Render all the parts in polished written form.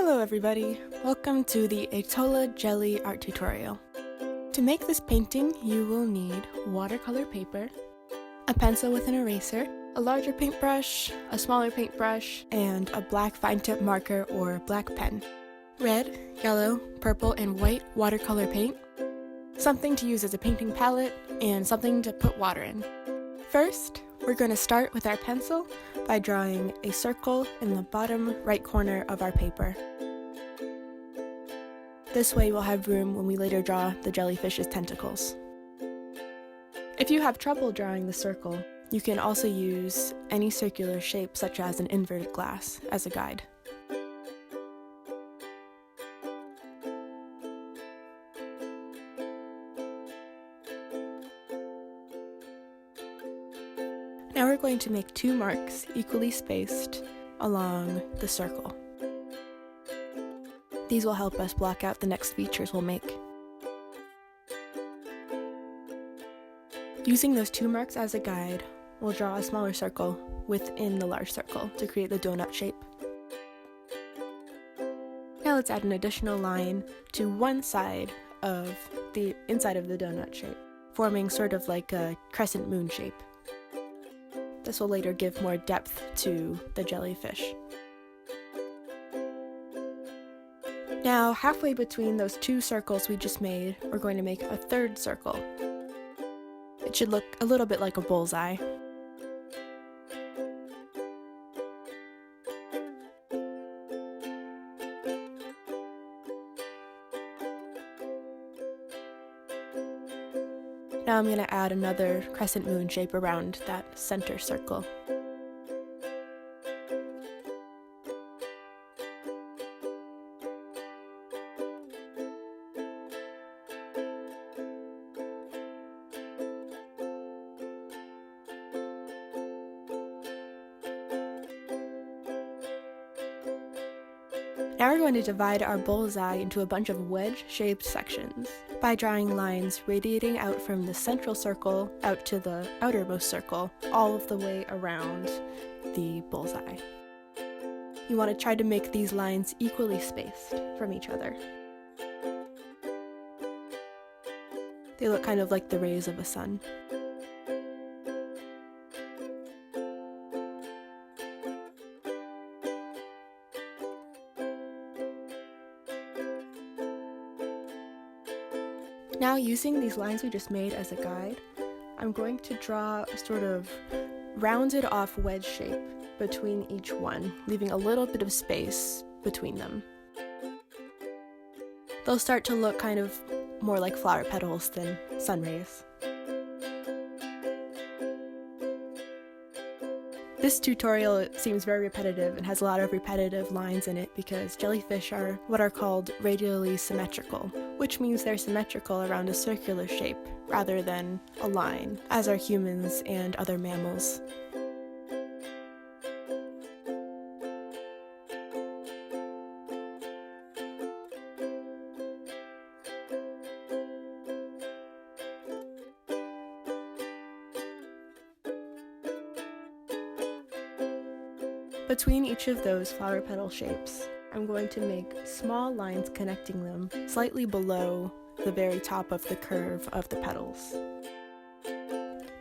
Hello everybody, welcome to the Atolla Jelly art tutorial. To make this painting, you will need watercolor paper, a pencil with an eraser, a larger paintbrush, a smaller paintbrush, and a black fine tip marker or black pen, red, yellow, purple, and white watercolor paint, something to use as a painting palette, and something to put water in. First, we're going to start with our pencil by drawing a circle in the bottom right corner of our paper. This way we'll have room when we later draw the jellyfish's tentacles. If you have trouble drawing the circle, you can also use any circular shape such as an inverted glass as a guide. Now we're going to make two marks equally spaced along the circle. These will help us block out the next features we'll make. Using those two marks as a guide, we'll draw a smaller circle within the large circle to create the donut shape. Now let's add an additional line to one side of the inside of the donut shape, forming sort of like a crescent moon shape. This will later give more depth to the jellyfish. Now, halfway between those two circles we just made, we're going to make a third circle. It should look a little bit like a bullseye. Now I'm going to add another crescent moon shape around that center circle. Now we're going to divide our bullseye into a bunch of wedge-shaped sections by drawing lines radiating out from the central circle out to the outermost circle, all of the way around the bullseye. You want to try to make these lines equally spaced from each other. They look kind of like the rays of a sun. Now, using these lines we just made as a guide, I'm going to draw a sort of rounded off wedge shape between each one, leaving a little bit of space between them. They'll start to look kind of more like flower petals than sun rays. This tutorial seems very repetitive and has a lot of repetitive lines in it because jellyfish are what are called radially symmetrical, which means they're symmetrical around a circular shape rather than a line, as are humans and other mammals. Between each of those flower petal shapes, I'm going to make small lines connecting them slightly below the very top of the curve of the petals.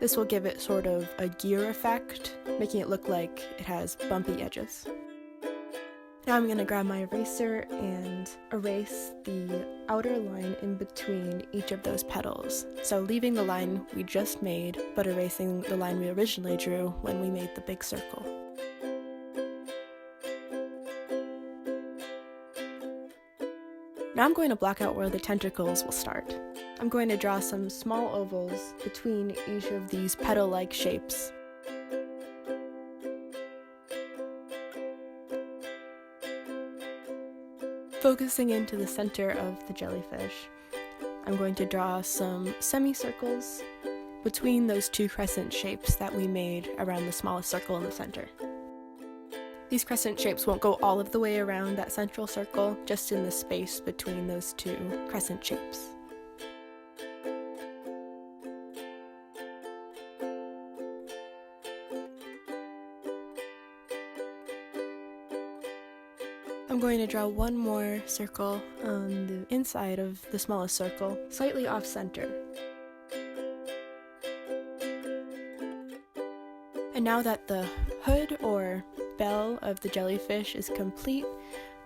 This will give it sort of a gear effect, making it look like it has bumpy edges. Now I'm going to grab my eraser and erase the outer line in between each of those petals. So leaving the line we just made, but erasing the line we originally drew when we made the big circle. Now I'm going to block out where the tentacles will start. I'm going to draw some small ovals between each of these petal-like shapes. Focusing into the center of the jellyfish, I'm going to draw some semicircles between those two crescent shapes that we made around the smallest circle in the center. These crescent shapes won't go all of the way around that central circle, just in the space between those two crescent shapes. I'm going to to draw one more circle on the inside of the smallest circle, slightly off center. And now that the hood or bell of the jellyfish is complete,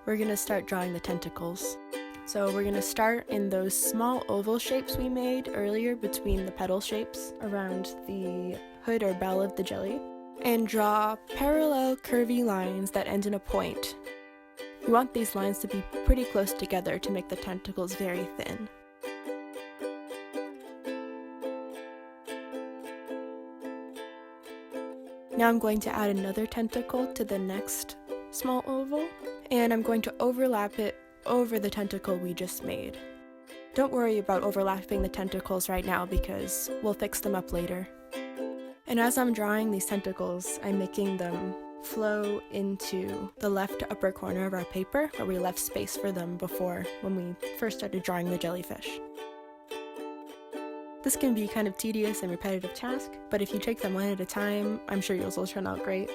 we're going to start drawing the tentacles. So we're going to start in those small oval shapes we made earlier between the petal shapes around the hood or bell of the jelly, and draw parallel curvy lines that end in a point. You want these lines to be pretty close together to make the tentacles very thin. Now I'm going to add another tentacle to the next small oval, and I'm going to overlap it over the tentacle we just made. Don't worry about overlapping the tentacles right now because we'll fix them up later. And as I'm drawing these tentacles, I'm making them flow into the left upper corner of our paper where we left space for them before when we first started drawing the jellyfish. This can be kind of tedious and repetitive task, but if you take them one at a time, I'm sure yours will turn out great.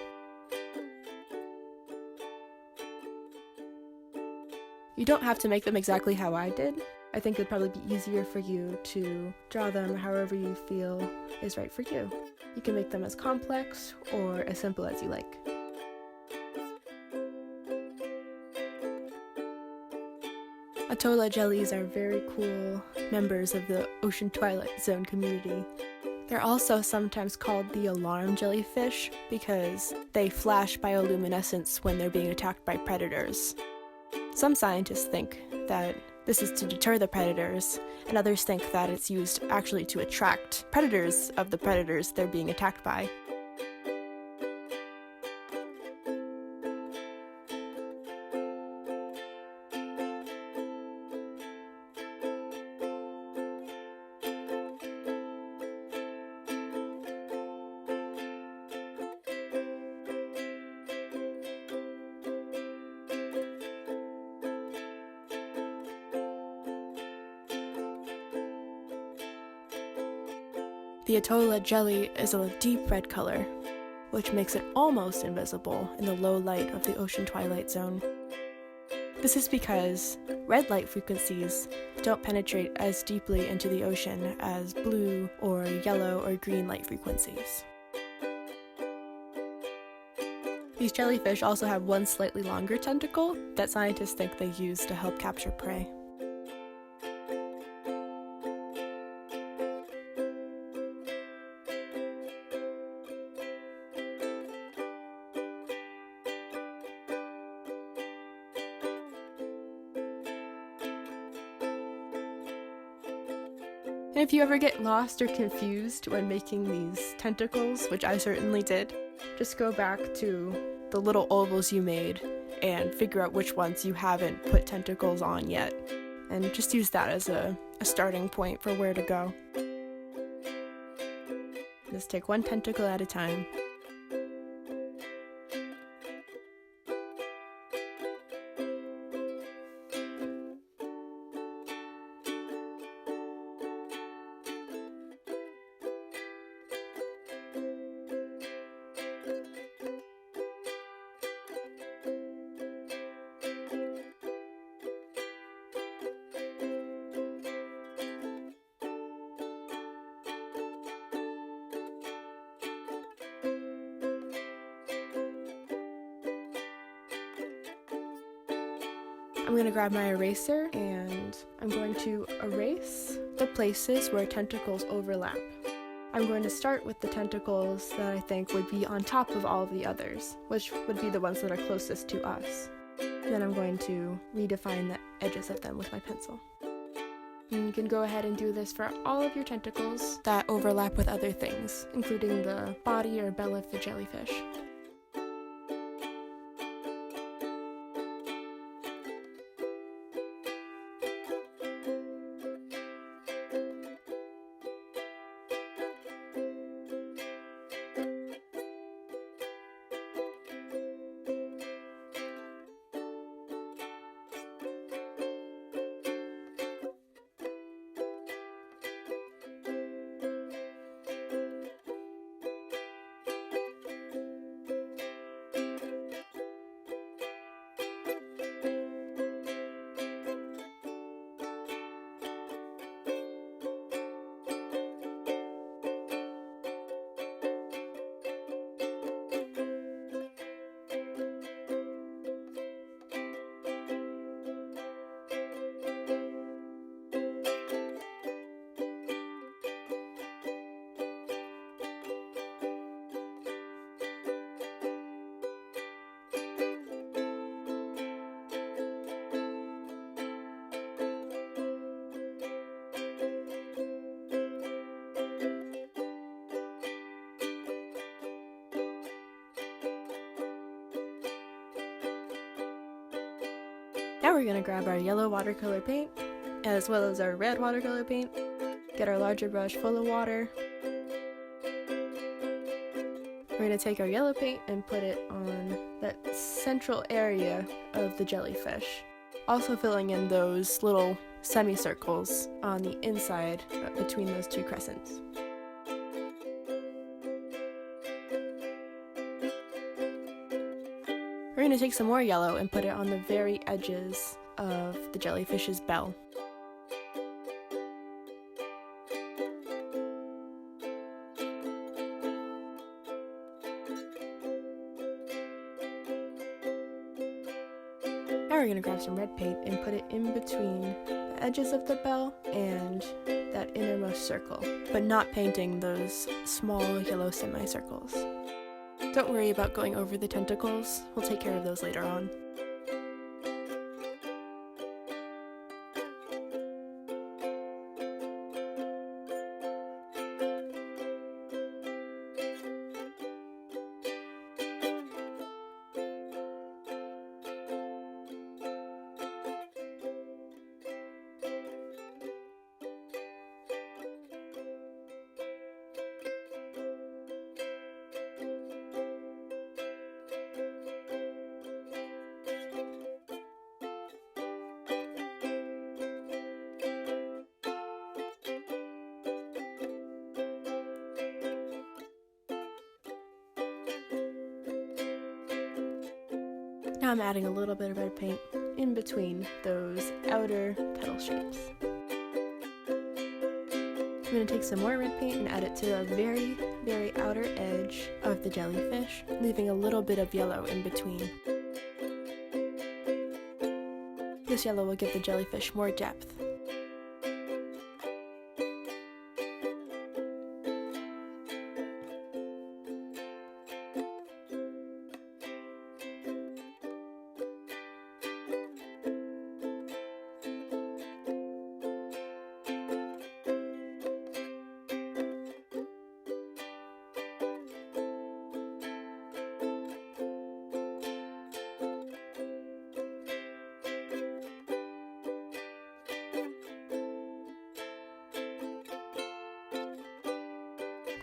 You don't have to make them exactly how I did. I think it'd probably be easier for you to draw them however you feel is right for you. You can make them as complex or as simple as you like. Atolla jellies are very cool members of the ocean twilight zone community. They're also sometimes called the alarm jellyfish because they flash bioluminescence when they're being attacked by predators. Some scientists think that this is to deter the predators, and others think that it's used actually to attract predators of the predators they're being attacked by. The Atolla jelly is a deep red color, which makes it almost invisible in the low light of the ocean twilight zone. This is because red light frequencies don't penetrate as deeply into the ocean as blue or yellow or green light frequencies. These jellyfish also have one slightly longer tentacle that scientists think they use to help capture prey. And if you ever get lost or confused when making these tentacles, which I certainly did, just go back to the little ovals you made and figure out which ones you haven't put tentacles on yet. And just use that as a starting point for where to go. Just take one tentacle at a time. I'm going to grab my eraser and I'm going to erase the places where tentacles overlap. I'm going to start with the tentacles that I think would be on top of all of the others, which would be the ones that are closest to us. Then I'm going to redefine the edges of them with my pencil. And you can go ahead and do this for all of your tentacles that overlap with other things, including the body or bell of the jellyfish. we're going to grab our yellow watercolor paint, as well as our red watercolor paint, get our larger brush full of water. We're going to take our yellow paint and put it on that central area of the jellyfish, also filling in those little semicircles on the inside between those two crescents. We're going to take some more yellow and put it on the very edges of the jellyfish's bell. Now we're going to grab some red paint and put it in between the edges of the bell and that innermost circle, but not painting those small yellow semicircles. Don't worry about going over the tentacles, we'll take care of those later on. Now I'm adding a little bit of red paint in between those outer petal shapes. I'm going to take some more red paint and add it to the very, very outer edge of the jellyfish, leaving a little bit of yellow in between. This yellow will give the jellyfish more depth.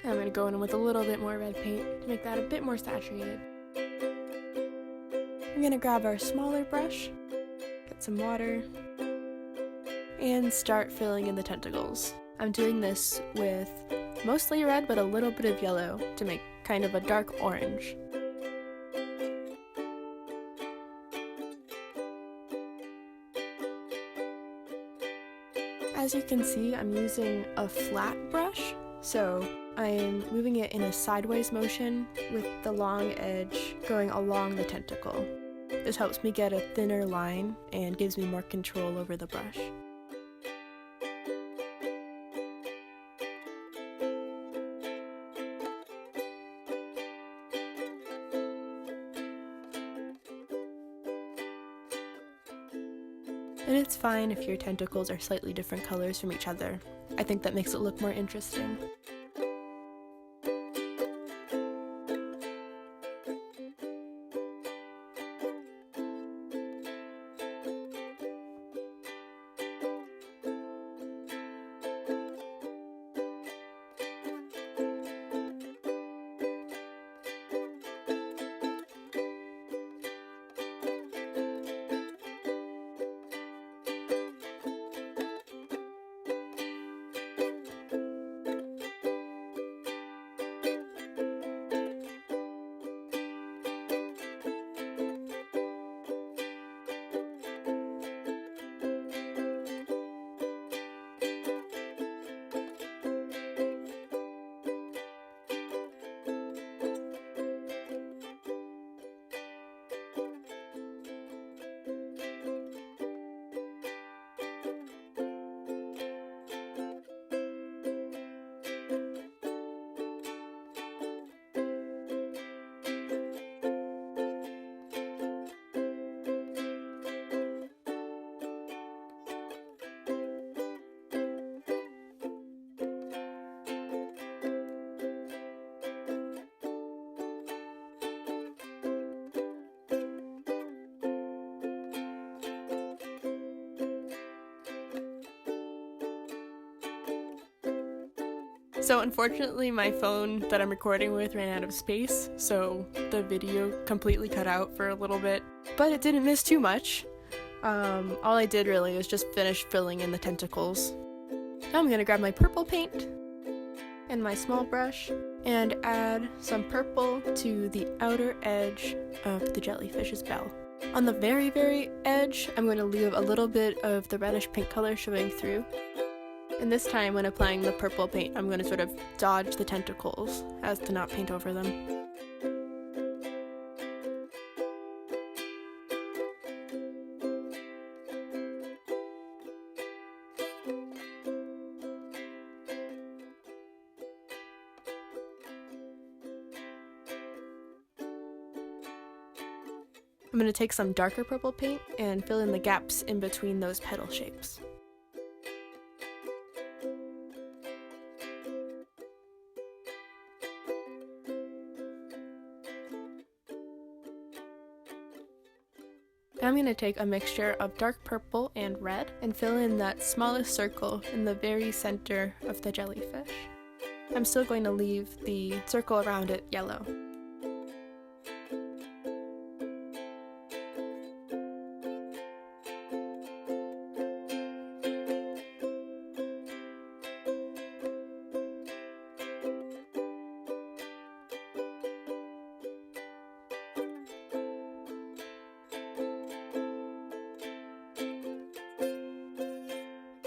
I'm going to go in with a little bit more red paint to make that a bit more saturated. I'm going to grab our smaller brush, get some water, and start filling in the tentacles. I'm doing this with mostly red but a little bit of yellow to make kind of a dark orange. As you can see, I'm using a flat brush, so I'm moving it in a sideways motion with the long edge going along the tentacle. This helps me get a thinner line and gives me more control over the brush. And it's fine if your tentacles are slightly different colors from each other. I think that makes it look more interesting. So unfortunately my phone that I'm recording with ran out of space, so the video completely cut out for a little bit. But it didn't miss too much. All I did really was just finish filling in the tentacles. Now I'm gonna grab my purple paint and my small brush and add some purple to the outer edge of the jellyfish's bell. On the very, very edge, I'm going to leave a little bit of the reddish pink color showing through. And this time when applying the purple paint, I'm going to sort of dodge the tentacles as to not paint over them. I'm going to take some darker purple paint and fill in the gaps in between those petal shapes. Now I'm going to take a mixture of dark purple and red and fill in that smallest circle in the very center of the jellyfish. I'm still going to leave the circle around it yellow.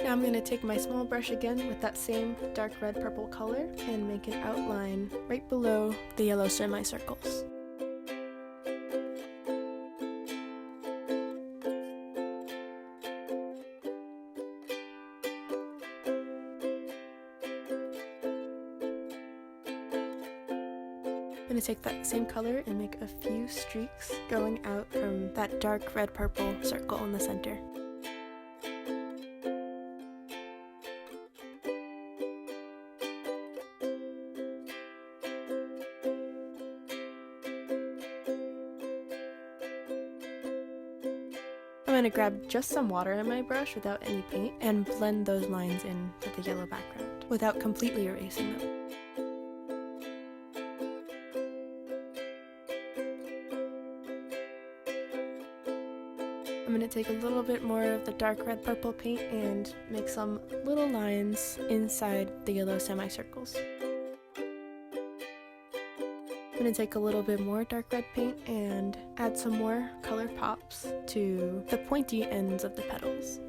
Now I'm going to take my small brush again with that same dark red purple color and make an outline right below the yellow semicircles. I'm going to take that same color and make a few streaks going out from that dark red purple circle in the center. I'm going to grab just some water in my brush without any paint and blend those lines into the yellow background without completely erasing them. I'm going to take a little bit more of the dark red purple paint and make some little lines inside the yellow semicircles. I'm going to take a little bit more dark red paint and add some more color pops to the pointy ends of the petals.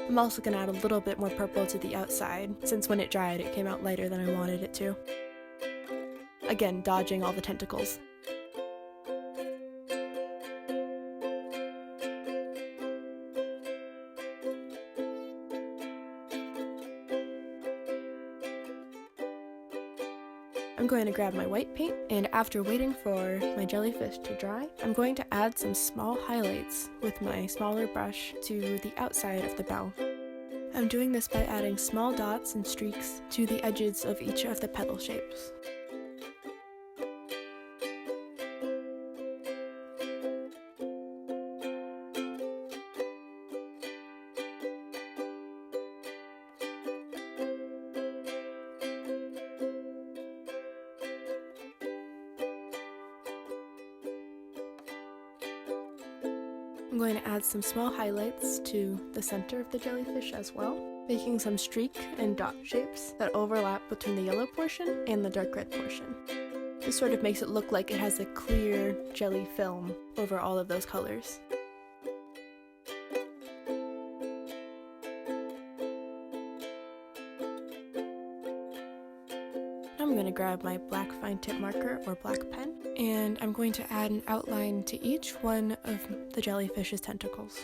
I'm also going to add a little bit more purple to the outside, since when it dried it came out lighter than I wanted it to. Again, dodging all the tentacles. I'm going to grab my white paint, and after waiting for my jellyfish to dry, I'm going to add some small highlights with my smaller brush to the outside of the bell. I'm doing this by adding small dots and streaks to the edges of each of the petal shapes. I'm going to add some small highlights to the center of the jellyfish as well, making some streak and dot shapes that overlap between the yellow portion and the dark red portion. This sort of makes it look like it has a clear jelly film over all of those colors. I'm going to grab my black fine tip marker or black pen, and I'm going to add an outline to each one of the jellyfish's tentacles.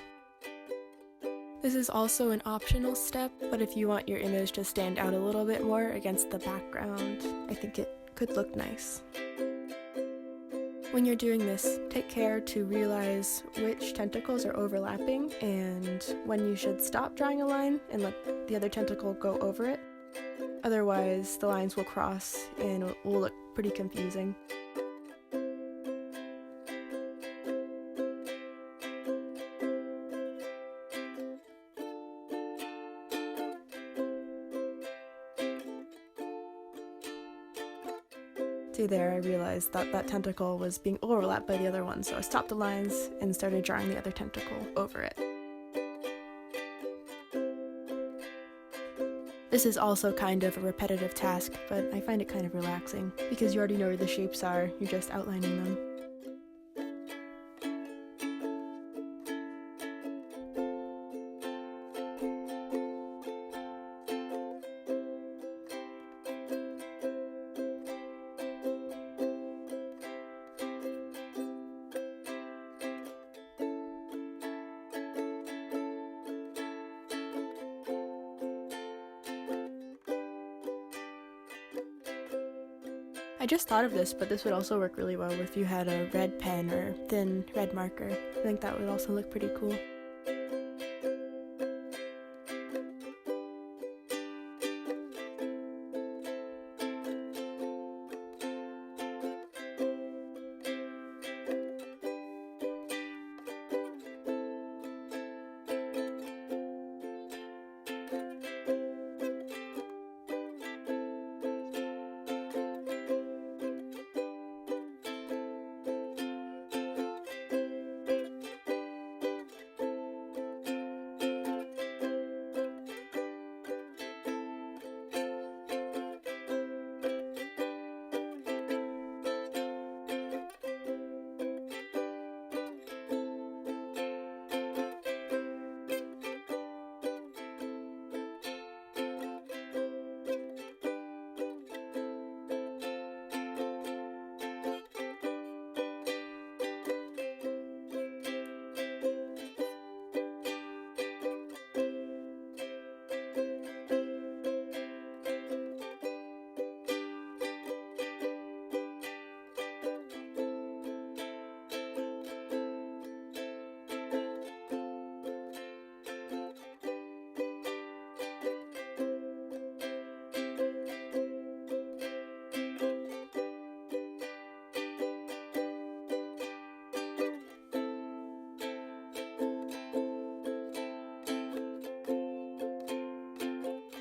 This is also an optional step, but if you want your image to stand out a little bit more against the background, I think it could look nice. When you're doing this, take care to realize which tentacles are overlapping and when you should stop drawing a line and let the other tentacle go over it. Otherwise, the lines will cross and it will look pretty confusing. See there, I realized that that tentacle was being overlapped by the other one, so I stopped the lines and started drawing the other tentacle over it. This is also kind of a repetitive task, but I find it kind of relaxing, because you already know where the shapes are, you're just outlining them. I just thought of this, but this would also work really well if you had a red pen or thin red marker. I think that would also look pretty cool.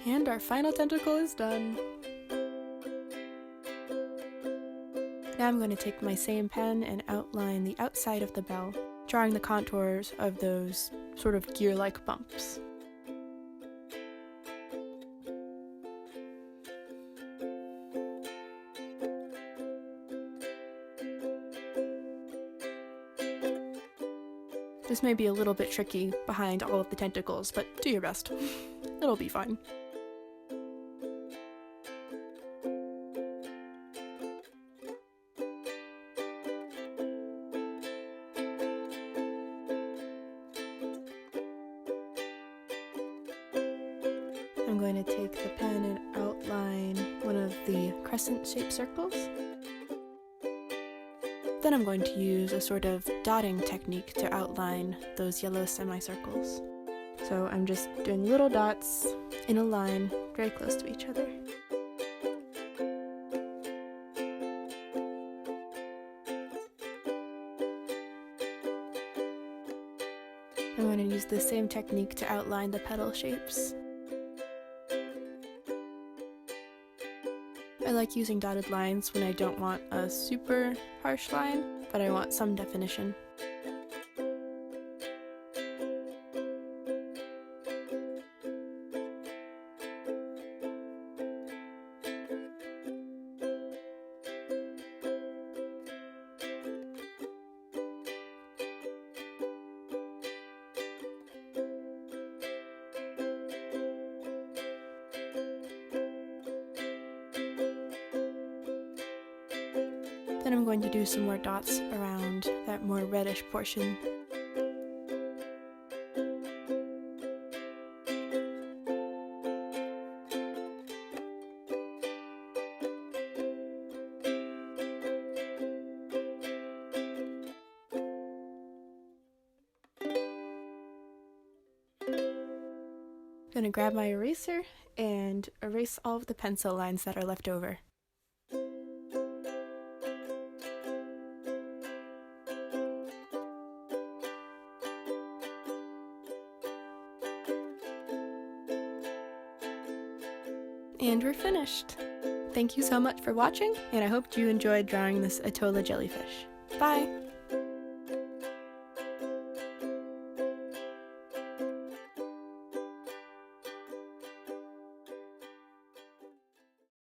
And our final tentacle is done. Now I'm going to take my same pen and outline the outside of the bell, drawing the contours of those sort of gear-like bumps. This may be a little bit tricky behind all of the tentacles, but do your best. It'll be fine. I'm going to take the pen and outline one of the crescent-shaped circles. Then I'm going to use a sort of dotting technique to outline those yellow semicircles. So I'm just doing little dots in a line very close to each other. I'm going to use the same technique to outline the petal shapes. I like using dotted lines when I don't want a super harsh line, but I want some definition. Then I'm going to do some more dots around that more reddish portion. gonna grab my eraser and erase all of the pencil lines that are left over. And we're finished! Thank you so much for watching, and I hope you enjoyed drawing this Atolla jellyfish. Bye!